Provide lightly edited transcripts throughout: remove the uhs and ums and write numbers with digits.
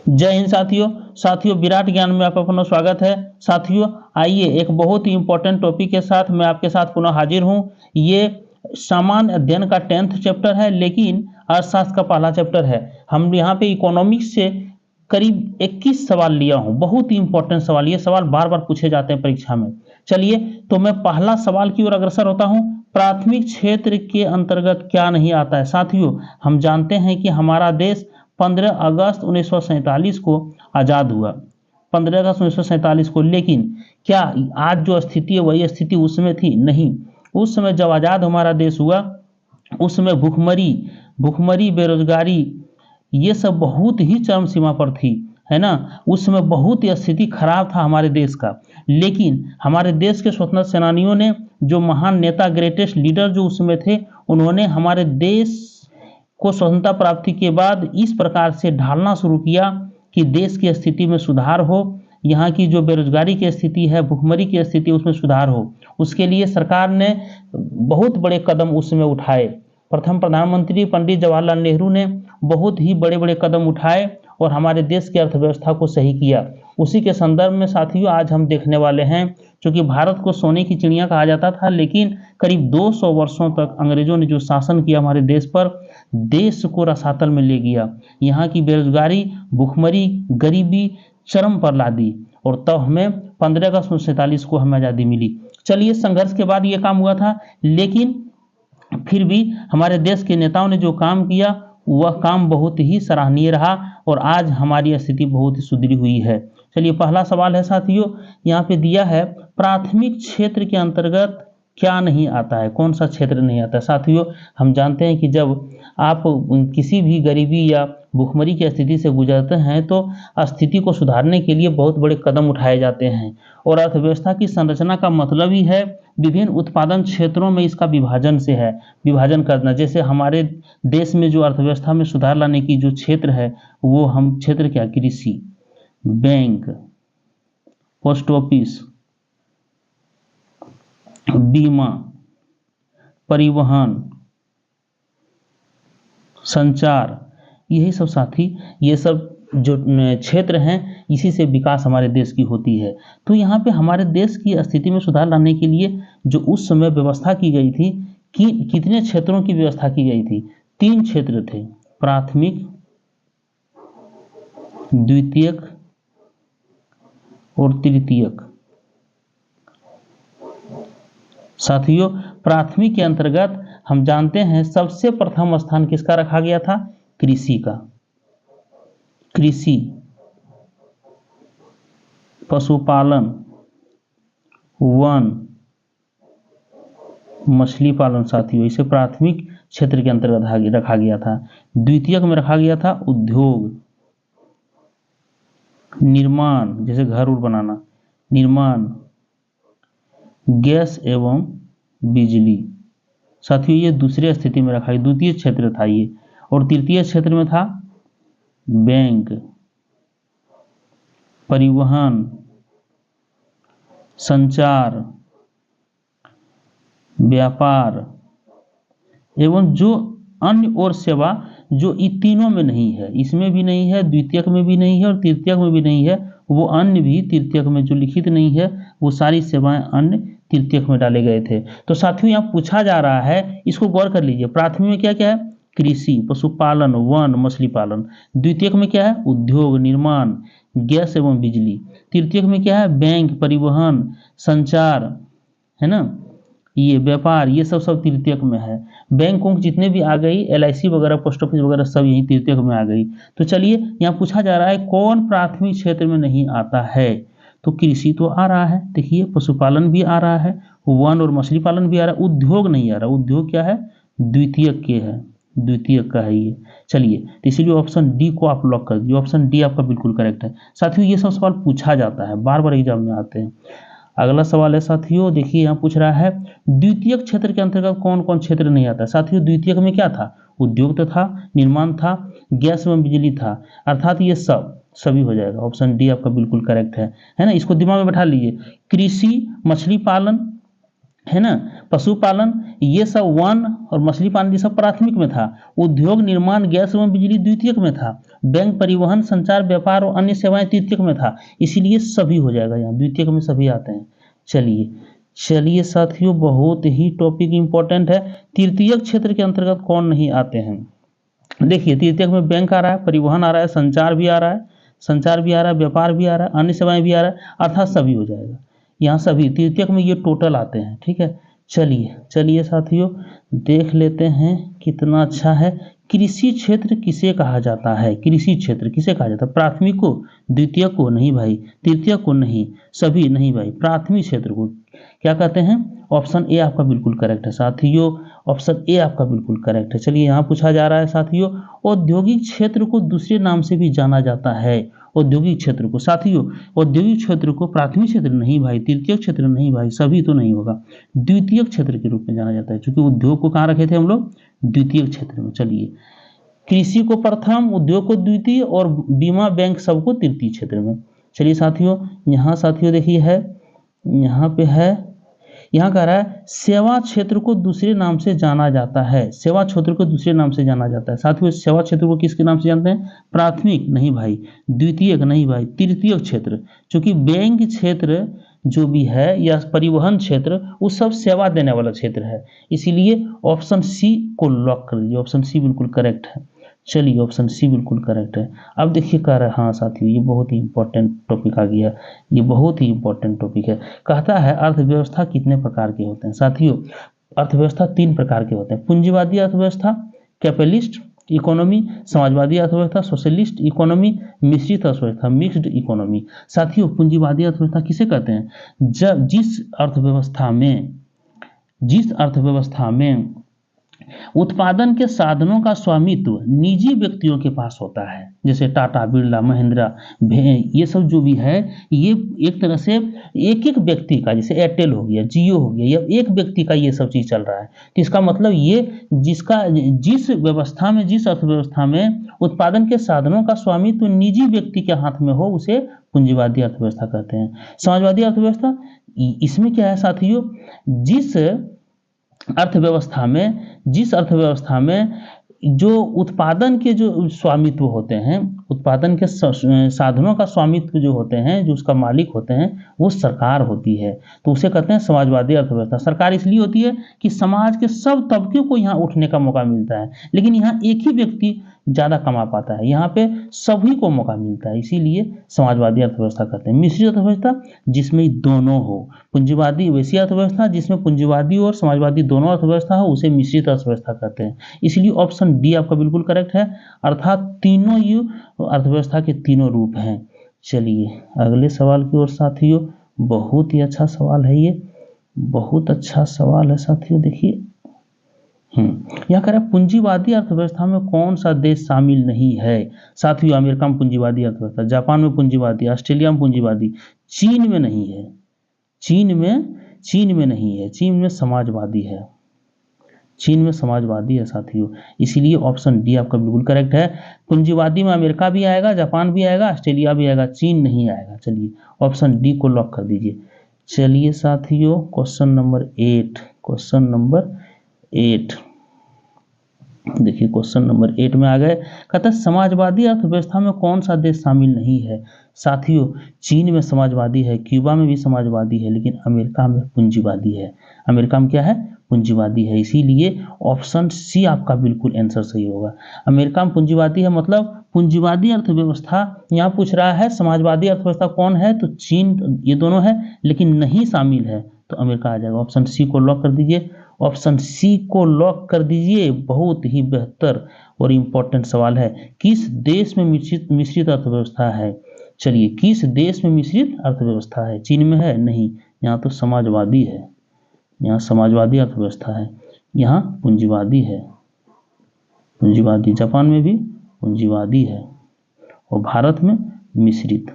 जय हिंद साथियों। विराट ज्ञान में आपका पुनः स्वागत है। साथियों आइए एक बहुत ही इंपॉर्टेंट टॉपिक के साथ मैं आपके साथ पुनः हाजिर हूं। ये सामान्य अध्ययन का 10th चैप्टर है, लेकिन अर्थशास्त्र का पहला चैप्टर है। हम यहाँ पे इकोनॉमिक्स से करीब 21 सवाल लिया हूँ। बहुत ही इंपॉर्टेंट सवाल, ये सवाल बार बार पूछे जाते हैं परीक्षा में। चलिए तो मैं पहला सवाल की ओर अग्रसर होता हूँ। प्राथमिक क्षेत्र के अंतर्गत क्या नहीं आता है। साथियों हम जानते हैं कि हमारा देश 15 अगस्त 1947 को आज़ाद हुआ, 15 अगस्त 1947 को। लेकिन क्या आज जो स्थिति है वही स्थिति उस समय थी? नहीं। उस समय जब आज़ाद हमारा देश हुआ, उस समय भुखमरी, बेरोजगारी, ये सब बहुत ही चरम सीमा पर थी, है ना। उस समय बहुत ही स्थिति खराब था हमारे देश का। लेकिन हमारे देश के स्वतंत्रता सेनानियों ने, जो महान नेता, ग्रेटेस्ट लीडर जो उस समय थे, उन्होंने हमारे देश को स्वतंत्रता प्राप्ति के बाद इस प्रकार से ढालना शुरू किया कि देश की स्थिति में सुधार हो, यहाँ की जो बेरोजगारी की स्थिति है, भुखमरी की स्थिति, उसमें सुधार हो। उसके लिए सरकार ने बहुत बड़े कदम उस समय उठाए। प्रथम प्रधानमंत्री पंडित जवाहरलाल नेहरू ने बहुत ही बड़े बड़े कदम उठाए और हमारे देश की अर्थव्यवस्था को सही किया। उसी के संदर्भ में साथियों आज हम देखने वाले हैं, क्योंकि भारत को सोने की चिड़िया कहा जाता था, लेकिन करीब 200 वर्षों तक अंग्रेजों ने जो शासन किया हमारे देश पर, देश को रसातल में ले गया। यहाँ की बेरोजगारी, भुखमरी, गरीबी चरम पर ला दी, और तब हमें 15 अगस्त 1947 को हमें आज़ादी मिली। चलिए संघर्ष के बाद ये काम हुआ था, लेकिन फिर भी हमारे देश के नेताओं ने जो काम किया वह काम बहुत ही सराहनीय रहा, और आज हमारी स्थिति बहुत ही सुधरी हुई है। चलिए पहला सवाल है साथियों, यहाँ पे दिया है प्राथमिक क्षेत्र के अंतर्गत क्या नहीं आता है, कौन सा क्षेत्र नहीं आता है। साथियों हम जानते हैं कि जब आप किसी भी गरीबी या भुखमरी की स्थिति से गुजरते हैं तो स्थिति को सुधारने के लिए बहुत बड़े कदम उठाए जाते हैं, और अर्थव्यवस्था की संरचना का मतलब ही है विभिन्न उत्पादन क्षेत्रों में इसका विभाजन से है, विभाजन करना। जैसे हमारे देश में जो अर्थव्यवस्था में सुधार लाने की जो क्षेत्र है, वो हम क्षेत्र क्या, कृषि, बैंक, पोस्ट ऑफिस, बीमा, परिवहन, संचार, यही सब साथी, ये सब जो क्षेत्र हैं, इसी से विकास हमारे देश की होती है। तो यहाँ पे हमारे देश की स्थिति में सुधार लाने के लिए जो उस समय व्यवस्था की गई थी, कि कितने क्षेत्रों की व्यवस्था की गई थी? 3 क्षेत्र थे, प्राथमिक, द्वितीयक और तृतीयक। साथियों प्राथमिक के अंतर्गत हम जानते हैं सबसे प्रथम स्थान किसका रखा गया था? कृषि का। कृषि, पशुपालन, वन, मछली पालन। साथियों इसे प्राथमिक क्षेत्र के अंतर्गत रखा गया था। द्वितीयक में रखा गया था उद्योग, निर्माण, जैसे घर उर बनाना, निर्माण, गैस एवं बिजली। साथियों ये दूसरे स्थिति में रखा, द्वितीय क्षेत्र था ये। और तृतीय क्षेत्र में था बैंक, परिवहन, संचार, व्यापार एवं जो अन्य और सेवा, जो इन तीनों में नहीं है, इसमें भी नहीं है, द्वितीयक में भी नहीं है और तृतीयक में भी नहीं है, वो अन्य भी तृतीयक में जो लिखित नहीं है, वो सारी सेवाएं अन्य तृतीयक में डाले गए थे। तो साथियों यहाँ पूछा जा रहा है, इसको गौर कर लीजिए, प्राथमिक में क्या क्या है? कृषि, पशुपालन, वन, मछली पालन। द्वितीयक में क्या है? उद्योग, निर्माण, गैस एवं बिजली। तृतीयक में क्या है? बैंक, परिवहन, संचार, है ना, ये व्यापार, ये सब तृतीयक में है। बैंक जितने भी आ गई, LIC वगैरह, पोस्ट ऑफिस वगैरह, सब यही तृतीयक में आ गई। तो चलिए यहाँ पूछा जा रहा है कौन प्राथमिक क्षेत्र में नहीं आता है। तो कृषि तो आ रहा है, देखिए, पशुपालन भी आ रहा है, वन और मछली पालन भी आ रहा है, उद्योग नहीं आ रहा। उद्योग क्या है? द्वितीयक के है, द्वितीयक का है ये। चलिए तो इसीलिए ऑप्शन डी को आप लॉक कर दीजिए, ऑप्शन डी आपका बिल्कुल करेक्ट है। साथियों ये सब सवाल पूछा जाता है, बार बार एग्जाम में आते हैं। अगला सवाल है साथियों, देखिए यहाँ पूछ रहा है द्वितीयक क्षेत्र के अंतर्गत कौन कौन क्षेत्र नहीं आता। साथियों द्वितीयक में क्या था? उद्योग तो था, निर्माण था, गैस एवं बिजली था, अर्थात ये सभी हो जाएगा। ऑप्शन डी आपका बिल्कुल करेक्ट है ना। इसको दिमाग में बैठा लीजिए, कृषि, मछली पालन, है ना। पशुपालन ये सब, वन और मछली पालन ये सब प्राथमिक में था। उद्योग, निर्माण, गैस एवं बिजली द्वितीयक में था। बैंक, परिवहन, संचार, व्यापार और अन्य सेवाएं तृतीयक में था। इसीलिए सभी हो जाएगा, यहाँ द्वितीयक में सभी आते हैं। चलिए चलिए साथियों, बहुत ही टॉपिक इंपॉर्टेंट है। तृतीयक क्षेत्र के अंतर्गत कौन नहीं आते हैं? देखिए, तृतीयक में बैंक आ रहा है, परिवहन आ रहा है, संचार भी आ रहा है, व्यापार भी आ रहा है, अन्य सेवाएं भी आ रहा है, अर्थात सभी हो जाएगा। यहाँ सभी तृतीयक में ये टोटल आते हैं। ठीक है, चलिए चलिए साथियों, देख लेते हैं कितना अच्छा है। कृषि क्षेत्र किसे कहा जाता है? कृषि क्षेत्र किसे कहा जाता है? प्राथमिक को, द्वितीयक को नहीं भाई, तृतीयक को नहीं, सभी नहीं भाई, प्राथमिक क्षेत्र को क्या कहते हैं? ऑप्शन ए आपका बिल्कुल करेक्ट है साथियों, ऑप्शन ए आपका बिल्कुल करेक्ट है। चलिए, यहाँ पूछा जा रहा है साथियों, औद्योगिक क्षेत्र को दूसरे नाम से भी जाना जाता है। औद्योगिक क्षेत्र को साथियों, औद्योगिक क्षेत्र को प्राथमिक क्षेत्र नहीं भाई, तृतीयक क्षेत्र नहीं भाई, सभी तो नहीं होगा, द्वितीयक क्षेत्र के रूप में जाना जाता है, क्योंकि उद्योग को कहाँ रखे थे हम लोग? द्वितीयक क्षेत्र में। चलिए, कृषि को प्रथम, उद्योग को द्वितीय और बीमा, बैंक सबको तृतीय क्षेत्र में। चलिए साथियों, यहाँ साथियों देखिए है, यहाँ पे है, यहाँ कह रहा है सेवा क्षेत्र को दूसरे नाम से जाना जाता है। सेवा क्षेत्र को दूसरे नाम से जाना जाता है साथियों। सेवा क्षेत्र को किसके नाम से जानते हैं? प्राथमिक नहीं भाई, द्वितीयक नहीं भाई, तृतीयक क्षेत्र। क्योंकि बैंक क्षेत्र जो भी है या परिवहन क्षेत्र, वो सब सेवा देने वाला क्षेत्र है। इसीलिए ऑप्शन सी को लॉक कर दीजिए, ऑप्शन सी बिल्कुल करेक्ट है। चलिए, ऑप्शन सी बिल्कुल करेक्ट है। अब देखिए कह रहा है, हाँ साथियों, ये बहुत ही इंपॉर्टेंट टॉपिक आ गया, ये बहुत ही इंपॉर्टेंट टॉपिक है। कहता है अर्थव्यवस्था कितने प्रकार के होते हैं? साथियों, अर्थव्यवस्था 3 प्रकार के होते हैं। पूंजीवादी अर्थव्यवस्था, कैपिटलिस्ट इकोनॉमी, समाजवादी अर्थव्यवस्था, सोशलिस्ट इकोनॉमी, मिश्रित अर्थव्यवस्था, मिक्स्ड इकोनॉमी। साथियों, पूंजीवादी अर्थव्यवस्था किसे कहते हैं? जब जिस अर्थव्यवस्था में उत्पादन के साधनों का स्वामित्व निजी व्यक्तियों के पास होता है, जैसे टाटा, बिरला, महिंद्रा, ये सब जो भी है, ये एक तरह से एक एक व्यक्ति का, जैसे एयरटेल हो गया, जियो हो गया, ये एक व्यक्ति का ये सब चीज चल रहा है। तो इसका मतलब ये जिस अर्थव्यवस्था में उत्पादन के साधनों का स्वामित्व निजी व्यक्ति के हाथ में हो, उसे पूंजीवादी अर्थव्यवस्था कहते हैं। समाजवादी अर्थव्यवस्था, इसमें क्या है साथियों, जिस अर्थव्यवस्था में जो उत्पादन के जो स्वामित्व होते हैं, उत्पादन के साधनों का स्वामित्व जो होते हैं, जो उसका मालिक होते हैं, वो सरकार होती है, तो उसे कहते हैं समाजवादी अर्थव्यवस्था। सरकार इसलिए होती है कि समाज के सब तबके को यहाँ उठने का मौका मिलता है, लेकिन यहाँ एक ही व्यक्ति ज़्यादा कमा पाता है, यहाँ पे सभी को मौका मिलता है, इसीलिए समाजवादी अर्थव्यवस्था कहते हैं। मिश्रित अर्थव्यवस्था, जिसमें दोनों हो। पूंजीवादी वैसी अर्थव्यवस्था जिसमें पूंजीवादी और समाजवादी दोनों अर्थव्यवस्था हो, उसे मिश्रित अर्थव्यवस्था कहते हैं। इसलिए ऑप्शन डी आपका बिल्कुल करेक्ट है, अर्थात तीनों ये अर्थव्यवस्था के तीनों रूप हैं। चलिए अगले सवाल की ओर साथियों, बहुत ही अच्छा सवाल है ये, बहुत अच्छा सवाल है साथियों। देखिए यहाँ कह रहा है पूंजीवादी अर्थव्यवस्था में कौन सा देश शामिल नहीं है? साथियों, अमेरिका में पूंजीवादी अर्थव्यवस्था, जापान में पूंजीवादी, ऑस्ट्रेलिया में पूंजीवादी, चीन में नहीं है, चीन में नहीं है, चीन में समाजवादी है, चीन में समाजवादी है साथियों। इसीलिए ऑप्शन डी आपका बिल्कुल करेक्ट है। पूंजीवादी में अमेरिका भी आएगा, जापान भी आएगा, ऑस्ट्रेलिया भी आएगा, चीन नहीं आएगा। चलिए ऑप्शन डी को लॉक कर दीजिए। चलिए साथियों, क्वेश्चन नंबर 8 देखिए, क्वेश्चन नंबर 8 में आ गए। कहता है समाजवादी अर्थव्यवस्था में कौन सा देश शामिल नहीं है? साथियों, चीन में समाजवादी है, क्यूबा में भी समाजवादी है, लेकिन अमेरिका में पूंजीवादी है। अमेरिका में क्या है? पूंजीवादी है। इसीलिए ऑप्शन सी आपका बिल्कुल आंसर सही होगा। अमेरिका में पूंजीवादी है, मतलब पूंजीवादी अर्थव्यवस्था। यहाँ पूछ रहा है समाजवादी अर्थव्यवस्था कौन है, तो चीन, ये दोनों है, लेकिन नहीं शामिल है, तो अमेरिका आ जाएगा। ऑप्शन सी को लॉक कर दीजिए, ऑप्शन सी को लॉक कर दीजिए। बहुत ही बेहतर और इम्पोर्टेंट सवाल है, किस देश में मिश्रित अर्थव्यवस्था है? चलिए, किस देश में मिश्रित अर्थव्यवस्था है? चीन में है? नहीं, यहाँ तो समाजवादी है, यहाँ समाजवादी अर्थव्यवस्था है, यहाँ पूंजीवादी है, पूंजीवादी। जापान में भी पूंजीवादी है और भारत में मिश्रित।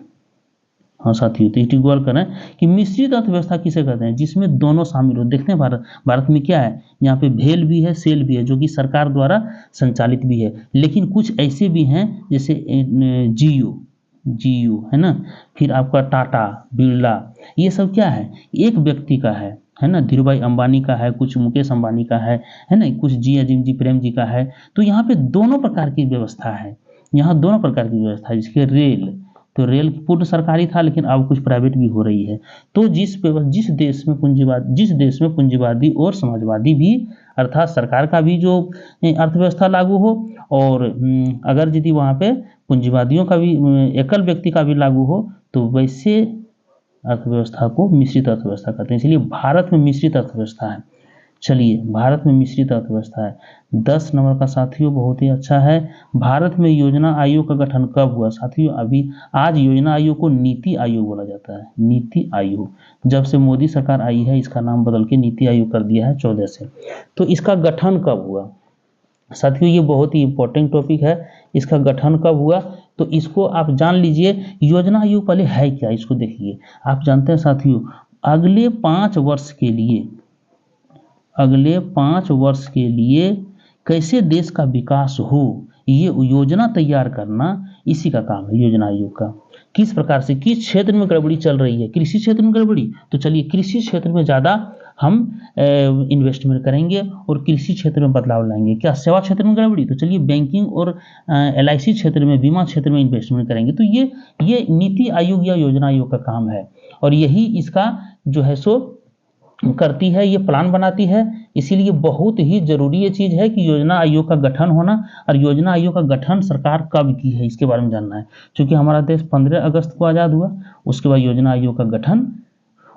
हाँ साथियों, तो इटी गौर करें कि मिश्रित अर्थव्यवस्था किसे कहते हैं? जिसमें दोनों शामिल हो। देखते हैं भारत में क्या है, यहाँ पे भेल भी है, सेल भी है, जो कि सरकार द्वारा संचालित भी है, लेकिन कुछ ऐसे भी हैं जैसे जियो है ना, फिर आपका टाटा, बिरला, ये सब क्या है? एक व्यक्ति का है है ना, धीरूभाई अंबानी का है, कुछ मुकेश अंबानी का है ना, कुछ जी अजीम जी प्रेम जी का है। तो यहाँ पे दोनों प्रकार की व्यवस्था है, यहाँ दोनों प्रकार की व्यवस्था है। जिसके रेल, तो रेल पूर्ण सरकारी था, लेकिन अब कुछ प्राइवेट भी हो रही है। तो जिस देश में पूंजीवादी और समाजवादी भी, अर्थात सरकार का भी जो अर्थव्यवस्था लागू हो, और अगर यदि वहाँ पे पूंजीवादियों का भी, एकल व्यक्ति का भी लागू हो, तो वैसे अर्थव्यवस्था को मिश्रित अर्थव्यवस्था कहते हैं। इसलिए भारत में मिश्रित अर्थव्यवस्था है। चलिए, भारत में मिश्रित अर्थव्यवस्था है। 10 नंबर का साथियों बहुत ही अच्छा है। भारत में योजना आयोग का गठन कब हुआ? साथियों, अभी आज योजना आयोग को नीति आयोग बोला जाता है। नीति आयोग, जब से मोदी सरकार आई है, इसका नाम बदल के नीति आयोग कर दिया है 14 से। तो इसका गठन कब हुआ? साथियों, ये बहुत ही इंपॉर्टेंट टॉपिक है। इसका गठन कब हुआ, तो इसको आप जान लीजिए। योजना आयोग पहले है क्या, इसको देखिए। आप जानते हैं साथियों, अगले 5 वर्ष के लिए, अगले 5 वर्ष के लिए कैसे देश का विकास हो, ये योजना तैयार करना इसी का काम है, योजना आयोग का। किस प्रकार से, किस क्षेत्र में गड़बड़ी चल रही है? कृषि क्षेत्र में गड़बड़ी, तो चलिए कृषि क्षेत्र में ज़्यादा हम इन्वेस्टमेंट करेंगे और कृषि क्षेत्र में बदलाव लाएंगे। क्या सेवा क्षेत्र में गड़बड़ी, तो चलिए बैंकिंग और LIC क्षेत्र में, बीमा क्षेत्र में इन्वेस्टमेंट करेंगे। तो ये नीति आयोग या योजना आयोग का काम है, और यही इसका जो है सो करती है, ये प्लान बनाती है। इसीलिए बहुत ही जरूरी ये चीज़ है कि योजना आयोग का गठन होना। और योजना आयोग का गठन सरकार कब की है, इसके बारे में जानना है। क्योंकि हमारा देश 15 अगस्त को आज़ाद हुआ, उसके बाद योजना आयोग का गठन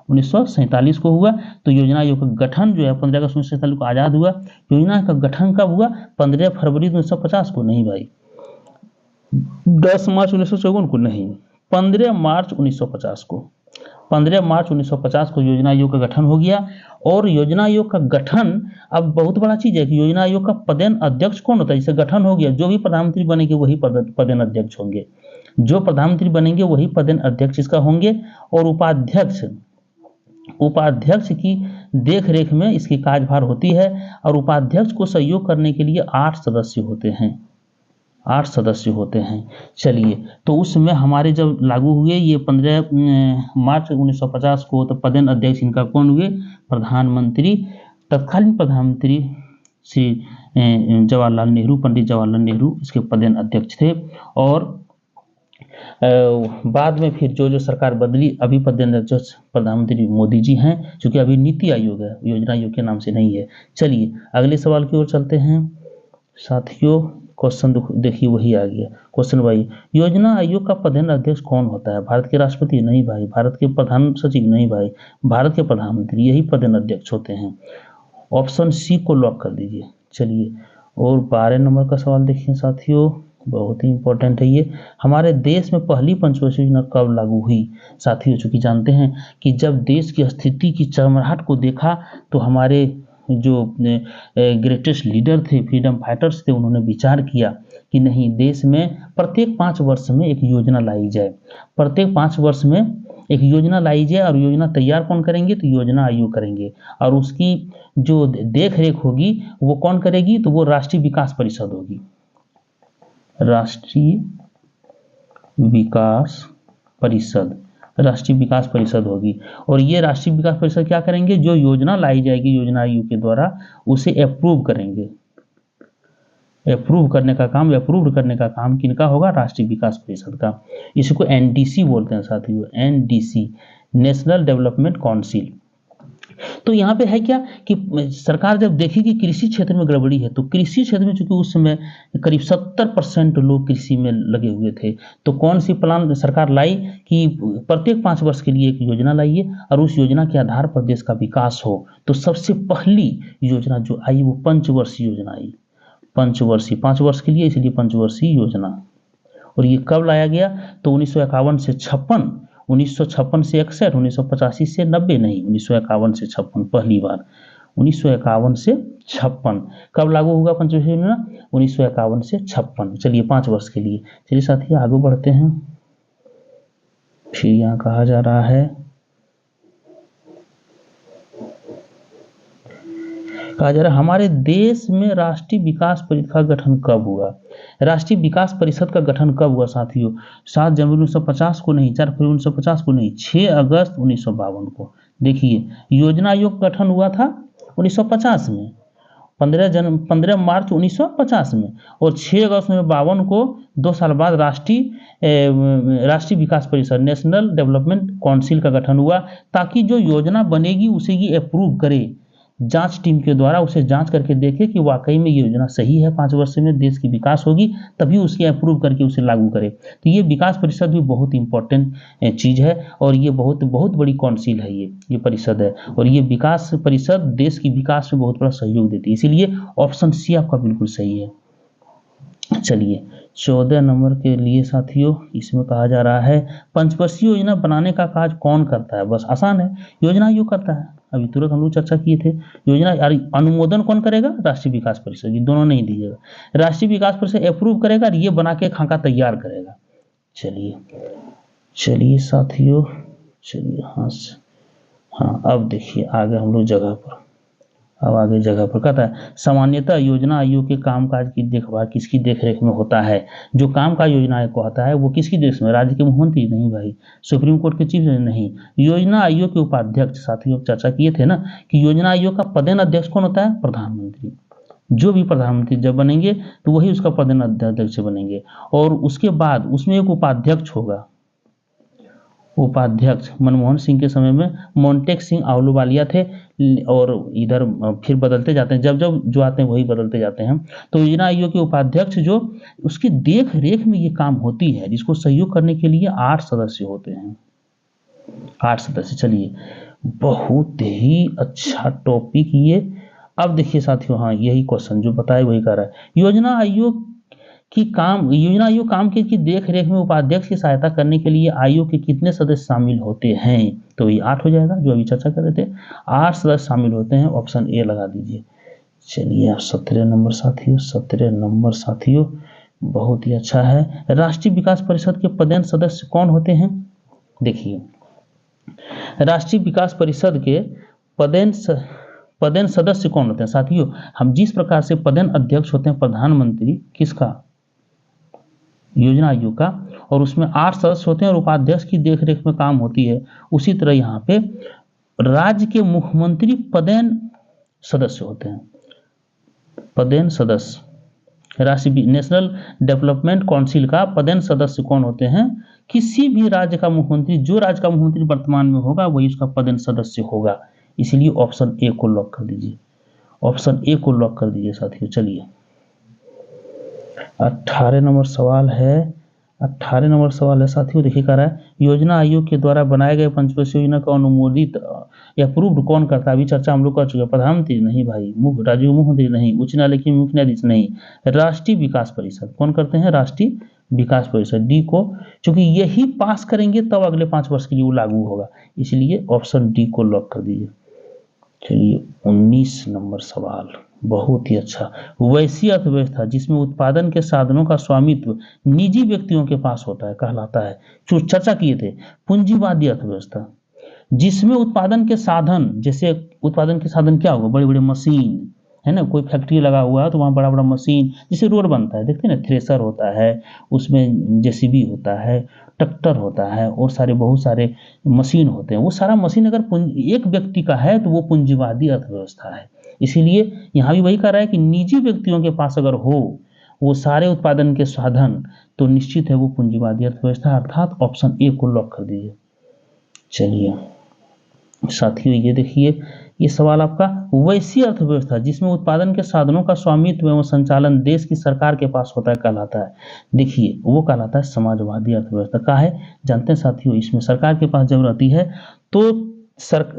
1947 को हुआ। तो योजना आयोग का गठन जो है 15 अगस्त 1947 को आज़ाद हुआ। योजना का गठन कब हुआ? 15 फरवरी 1950 को नहीं भाई, 10 मार्च 1954 को नहीं, 15 मार्च 1950 को। 15 मार्च 1950 को योजना आयोग का गठन हो गया। और योजना आयोग का गठन, अब बहुत बड़ा चीज़ है कि योजना आयोग का पदेन अध्यक्ष कौन होता है? जिसे गठन हो गया, जो भी प्रधानमंत्री बनेंगे वही पदेन अध्यक्ष होंगे। जो प्रधानमंत्री बनेंगे वही पदेन अध्यक्ष इसका होंगे। और उपाध्यक्ष की देख रेख में इसकी कार्यभार होती है। और उपाध्यक्ष को सहयोग करने के लिए 8 सदस्य होते हैं, 8 सदस्य होते हैं। चलिए, तो उसमें हमारे जब लागू हुए ये 15 मार्च 1950 को, तो पदेन अध्यक्ष इनका कौन हुए? प्रधानमंत्री, तत्कालीन प्रधानमंत्री श्री जवाहरलाल नेहरू, पंडित जवाहरलाल नेहरू इसके पदेन अध्यक्ष थे। और बाद में फिर जो सरकार बदली, अभी पदेन अध्यक्ष प्रधानमंत्री मोदी जी हैं, क्योंकि अभी नीति आयोग है, योजना आयोग के नाम से नहीं है। चलिए अगले सवाल की ओर चलते हैं साथियों। क्वेश्चन देखिए, वही आ गया क्वेश्चन भाई, योजना आयोग का पदेन अध्यक्ष कौन होता है? भारत के राष्ट्रपति? नहीं भाई। भारत के प्रधान सचिव? नहीं भाई। भारत के प्रधानमंत्री, यही पदेन अध्यक्ष होते हैं। ऑप्शन सी को लॉक कर दीजिए। चलिए, और 12 नंबर का सवाल देखिए साथियों, बहुत ही इंपॉर्टेंट है ये। हमारे देश में पहली पंचवर्षीय योजना कब लागू हुई? साथियों, चूंकि जानते हैं कि जब देश की स्थिति की चरमराहट को देखा, तो हमारे जो ग्रेटेस्ट लीडर थे, फ्रीडम फाइटर्स थे, उन्होंने विचार किया कि नहीं, देश में प्रत्येक 5 वर्ष में एक योजना लाई जाए, प्रत्येक 5 वर्ष में एक योजना लाई जाए। और योजना तैयार कौन करेंगे? तो योजना आयोग करेंगे। और उसकी जो देख रेख होगी वो कौन करेगी? तो वो राष्ट्रीय विकास परिषद होगी, राष्ट्रीय विकास परिषद, राष्ट्रीय विकास परिषद होगी। और ये राष्ट्रीय विकास परिषद क्या करेंगे? जो योजना लाई जाएगी योजना आयोग के द्वारा, उसे अप्रूव करेंगे। अप्रूव करने का काम किनका होगा? राष्ट्रीय विकास परिषद का। इसको NDC बोलते हैं साथियों, NDC, नेशनल डेवलपमेंट काउंसिल। तो यहाँ पे है क्या कि सरकार जब देखेगी कृषि क्षेत्र में गड़बड़ी है, तो कृषि क्षेत्र में चूंकि उस समय करीब 70% लोग कृषि में लगे हुए थे, तो कौन सी प्लान सरकार लाई कि प्रत्येक 5 वर्ष के लिए एक योजना लाइए और उस योजना के आधार पर देश का विकास हो। तो सबसे पहली योजना जो आई वो पंचवर्षीय योजना आई, पंचवर्षीय, 5 वर्ष के लिए, इसलिए पंचवर्षीय योजना। और ये कब लाया गया? तो 1951 से 56, 1956 से 61, 1985 से 90 नहीं, 1951 से 56 पहली बार, 1951 से 56 कब लागू होगा पंचवर्षीय योजना? 1951 से 56। चलिए 5 वर्ष के लिए। चलिए साथियों आगे बढ़ते हैं। फिर यहाँ कहा जा रहा है कहा जा रहा है हमारे देश में राष्ट्रीय विकास परिषद का गठन कब हुआ। राष्ट्रीय विकास परिषद का गठन कब हुआ साथियों? 7 जनवरी 1950 को नहीं, 4 फरवरी 1950 को नहीं, 6 अगस्त 1952 को। देखिए योजना आयोग का गठन हुआ था 1950 में, 15 मार्च 1950 में, और 6 अगस्त 1952 को 2 साल बाद राष्ट्रीय विकास परिषद नेशनल डेवलपमेंट काउंसिल का गठन हुआ, ताकि जो योजना बनेगी उसे ये अप्रूव करे, जांच टीम के द्वारा उसे जांच करके देखे कि वाकई में ये योजना सही है, 5 वर्ष में देश की विकास होगी, तभी उसके अप्रूव करके उसे लागू करे। तो ये विकास परिषद भी बहुत इंपॉर्टेंट चीज़ है, और ये बहुत बहुत बड़ी काउंसिल है, ये परिषद है, और ये विकास परिषद देश की विकास में बहुत बड़ा सहयोग देती है। इसीलिए ऑप्शन सी आपका बिल्कुल सही है। चलिए 14 नंबर के लिए साथियों इसमें कहा जा रहा है पंचवर्षीय योजना बनाने का कार्य कौन करता है? बस आसान है, योजना आयोग करता है। अभी तुरंत हम लोग चर्चा किए थे। योजना अनुमोदन कौन करेगा? राष्ट्रीय विकास परिषद। ये दोनों नहीं दीजिएगा, राष्ट्रीय विकास परिषद अप्रूव करेगा और ये बना के खाका तैयार करेगा। चलिए साथियों, चलिए हाँ अब देखिए आगे हम लोग जगह पर, अब आगे जगह पर कहता है सामान्यतः योजना आयोग के कामकाज की देखभाल किसकी देखरेख में होता है? जो काम का योजना आयोग को होता है वो किसकी देश में? राज्य के मुख्यमंत्री? नहीं भाई। सुप्रीम कोर्ट के चीफ जज? नहीं। योजना आयोग के उपाध्यक्ष, साथियों चर्चा किए थे ना कि योजना आयोग का पदेन अध्यक्ष कौन होता है? प्रधानमंत्री। जो भी प्रधानमंत्री जब बनेंगे तो वही उसका पदेन अध्यक्ष बनेंगे, और उसके बाद उसमें एक उपाध्यक्ष होगा। उपाध्यक्ष मनमोहन सिंह के समय में मोंटेक सिंह आहलूवालिया थे, और इधर फिर बदलते जाते हैं, जब जब जो आते हैं वही बदलते जाते हैं। तो योजना आयोग के उपाध्यक्ष जो उसकी देख रेख में ये काम होती है, जिसको सहयोग करने के लिए 8 सदस्य होते हैं, 8 सदस्य। चलिए बहुत ही अच्छा टॉपिक ये। अब देखिए साथियों, हाँ यही क्वेश्चन जो बताए वही कर रहा है। योजना आयोग काम की देख रेख में उपाध्यक्ष की सहायता करने के लिए आयोग के कितने सदस्य शामिल होते हैं? तो ये 8 हो जाएगा, जो अभी चर्चा कर रहे थे। 8 सदस्य शामिल होते हैं, ऑप्शन ए लगा दीजिए। चलिए अब 17 नंबर साथियों, 17 नंबर साथियों बहुत ही अच्छा है। राष्ट्रीय विकास परिषद के पदेन सदस्य कौन होते हैं? देखिए राष्ट्रीय विकास परिषद के पदेन सदस्य कौन होते हैं साथियों? हम जिस प्रकार से पदेन अध्यक्ष होते हैं प्रधानमंत्री, किसका? योजना आयोग का, और उसमें 8 सदस्य होते हैं और उपाध्यक्ष की देखरेख में काम होती है, उसी तरह यहाँ पे राज्य के मुख्यमंत्री पदेन सदस्य होते हैं। पदेन सदस्य राष्ट्रीय नेशनल डेवलपमेंट काउंसिल का पदेन सदस्य कौन होते हैं? किसी भी राज्य का मुख्यमंत्री, जो राज्य का मुख्यमंत्री वर्तमान में होगा वही उसका पदेन सदस्य होगा। इसलिए ऑप्शन ए को लॉक कर दीजिए, ऑप्शन ए को लॉक कर दीजिए साथियों। चलिए 18 नंबर सवाल है, 18 नंबर सवाल है साथियों। देखिए कह रहा है योजना आयोग के द्वारा बनाए गए पंचवर्षीय योजना को अनुमोदित या अप्रूव्ड कौन करता है? अभी चर्चा हम लोग कर चुके हैं। प्रधानमंत्री? नहीं भाई। राज्य मुख्यमंत्री? नहीं। उच्च न्यायालय के मुख्य न्यायाधीश? नहीं। राष्ट्रीय विकास परिषद कौन करते हैं? राष्ट्रीय विकास परिषद। डी को, क्योंकि यही पास करेंगे तब अगले 5 वर्ष के लिए वो लागू होगा, इसलिए ऑप्शन डी को लॉक कर दीजिए। चलिए 19 नंबर सवाल बहुत ही अच्छा। वैसी अर्थव्यवस्था जिसमें उत्पादन के साधनों का स्वामित्व निजी व्यक्तियों के पास होता है कहलाता है। जो चर्चा किए थे, पूंजीवादी अर्थव्यवस्था जिसमें उत्पादन के साधन, जैसे उत्पादन के साधन क्या होगा? बड़े बड़े मशीन है ना, कोई फैक्ट्री लगा हुआ है तो वहाँ बड़ा बड़ा मशीन, जैसे रोड बनता है देखते हैं ना, थ्रेसर होता है, उसमें जेसीबी होता है, ट्रैक्टर होता है, और बहुत सारे मशीन होते हैं। वो सारा मशीन अगर एक व्यक्ति का है तो वो पूंजीवादी अर्थव्यवस्था है। इसीलिए यहाँ भी वही कह रहा है कि निजी व्यक्तियों के पास अगर हो वो सारे उत्पादन के साधन, तो निश्चित है वो पूंजीवादी अर्थव्यवस्था, अर्थात ऑप्शन ए को लॉक कर दीजिए। चलिए साथियों ये देखिए, ये सवाल आपका वैसी अर्थव्यवस्था जिसमें उत्पादन के साधनों का स्वामित्व एवं संचालन देश की सरकार के पास होता है कहलाता है। देखिए वो कहलाता है समाजवादी अर्थव्यवस्था। का है जानते हैं साथियों? इसमें सरकार के पास जब रहती है तो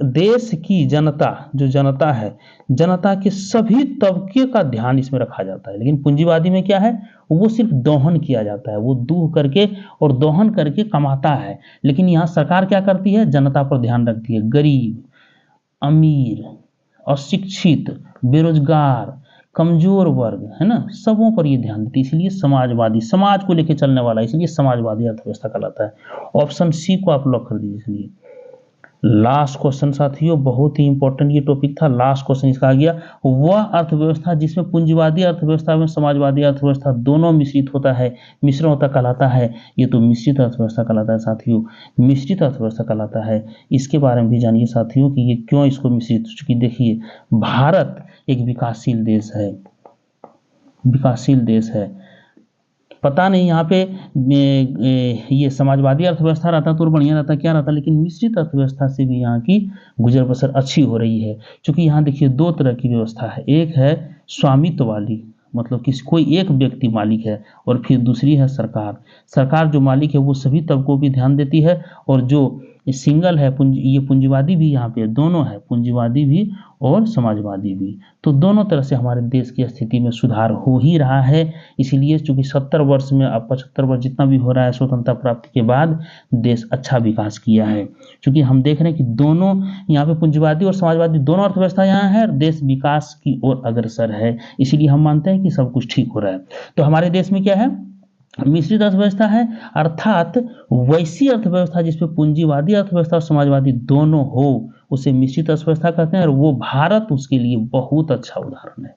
देश की जनता, जो जनता है, जनता के सभी तबके का ध्यान इसमें रखा जाता है। लेकिन पूंजीवादी में क्या है? वो सिर्फ दोहन किया जाता है, वो दूह करके और दोहन करके कमाता है। लेकिन यहाँ सरकार क्या करती है? जनता पर ध्यान रखती है। गरीब, अमीर, अशिक्षित, बेरोजगार, कमजोर वर्ग है ना, सबों पर ये ध्यान देती है। इसलिए समाजवादी, समाज को लेकर चलने वाला, इसलिए समाजवादी अर्थव्यवस्था कहलाता है। ऑप्शन सी को आप लॉक कर दीजिए। इसलिए लास्ट क्वेश्चन साथियों, बहुत ही इंपॉर्टेंट ये टॉपिक था। लास्ट क्वेश्चन इसका आ गया, वह अर्थव्यवस्था जिसमें पूंजीवादी अर्थव्यवस्था में समाजवादी अर्थव्यवस्था दोनों मिश्रित होता है, मिश्रण होता कहलाता है, ये तो मिश्रित अर्थव्यवस्था कहलाता है साथियों, मिश्रित अर्थव्यवस्था कहलाता है। इसके बारे में भी जानिए साथियों कि ये क्यों इसको मिश्रित, चूंकि देखिए भारत एक विकासशील देश है, विकासशील देश है। पता नहीं यहाँ पे ये समाजवादी अर्थव्यवस्था रहता तो बढ़िया रहता, क्या रहता, लेकिन मिश्रित अर्थव्यवस्था से भी यहाँ की गुजर बसर अच्छी हो रही है। क्योंकि यहाँ देखिए दो तरह की व्यवस्था है, एक है स्वामित्व वाली, मतलब कि कोई एक व्यक्ति मालिक है, और फिर दूसरी है सरकार। सरकार जो मालिक है वो सभी तबकों पर ध्यान देती है, और जो सिंगल है ये पूंजीवादी भी यहाँ पे दोनों है, पूंजीवादी भी और समाजवादी भी। तो दोनों तरह से हमारे देश की स्थिति में सुधार हो ही रहा है। इसीलिए चूंकि 70 वर्ष में, अब 75 वर्ष जितना भी हो रहा है स्वतंत्रता प्राप्ति के बाद, देश अच्छा विकास किया है। क्योंकि हम देख रहे हैं कि दोनों यहाँ पे पूंजीवादी और समाजवादी दोनों अर्थव्यवस्था यहाँ है, देश विकास की ओर अग्रसर है। इसीलिए हम मानते हैं कि सब कुछ ठीक हो रहा है। तो हमारे देश में क्या है, मिश्रित अर्थव्यवस्था है, अर्थात वैसी अर्थव्यवस्था जिसमें पूंजीवादी अर्थव्यवस्था और समाजवादी दोनों हो उसे मिश्रित अर्थव्यवस्था कहते हैं, और वो भारत उसके लिए बहुत अच्छा उदाहरण है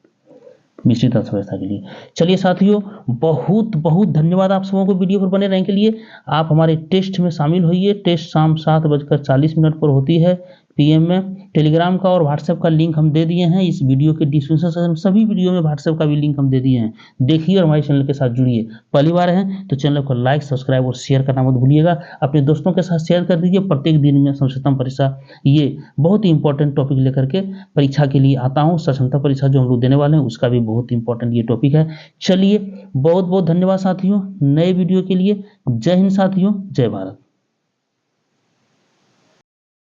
मिश्रित अर्थव्यवस्था के लिए। चलिए साथियों, बहुत बहुत धन्यवाद आप सबों को वीडियो पर बने रहने के लिए। आप हमारे टेस्ट में शामिल होइए। टेस्ट शाम 7:40 पर होती है PM में। टेलीग्राम का और व्हाट्सएप का लिंक हम दे दिए हैं इस वीडियो के डिस्क्रिप्शन सेक्शन में, सभी वीडियो में व्हाट्सएप का भी लिंक हम दे दिए हैं। देखिए और हमारे चैनल के साथ जुड़िए। पहली बार हैं तो चैनल को लाइक, सब्सक्राइब और शेयर करना मत भूलिएगा। अपने दोस्तों के साथ शेयर कर दीजिए। प्रत्येक दिन में संक्षिप्तम परीक्षा, ये बहुत ही इंपॉर्टेंट टॉपिक लेकर के परीक्षा के लिए आता हूँ। संक्षिप्तम परीक्षा जो हम लोग देने वाले हैं उसका भी बहुत इंपॉर्टेंट ये टॉपिक है। चलिए बहुत बहुत धन्यवाद साथियों नए वीडियो के लिए। जय हिंद साथियों, जय भारत।